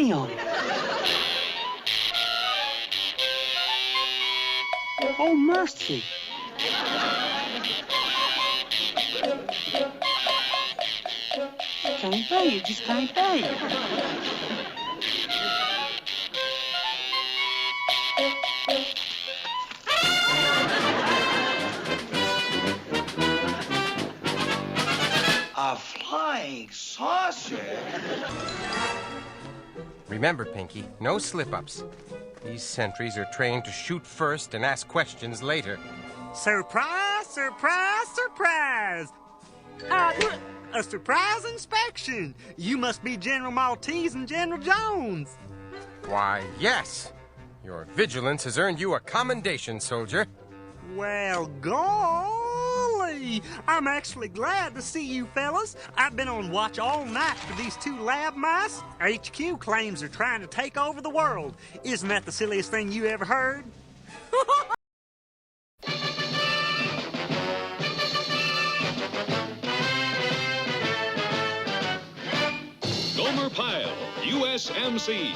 Damn! Oh, mercy! Can't be, it just can't be. A flying saucer? Remember, Pinky, no slip-ups. These sentries are trained to shoot first and ask questions later. Surprise, surprise, surprise! A surprise inspection! You must be General Maltese and General Jones. Why, yes. Your vigilance has earned you a commendation, soldier. Well, golly! I'm actually glad to see you fellas. I've been on watch all night for these two lab mice. HQ claims they're trying to take over the world. Isn't that the silliest thing you ever heard? Gomer Pyle, USMC.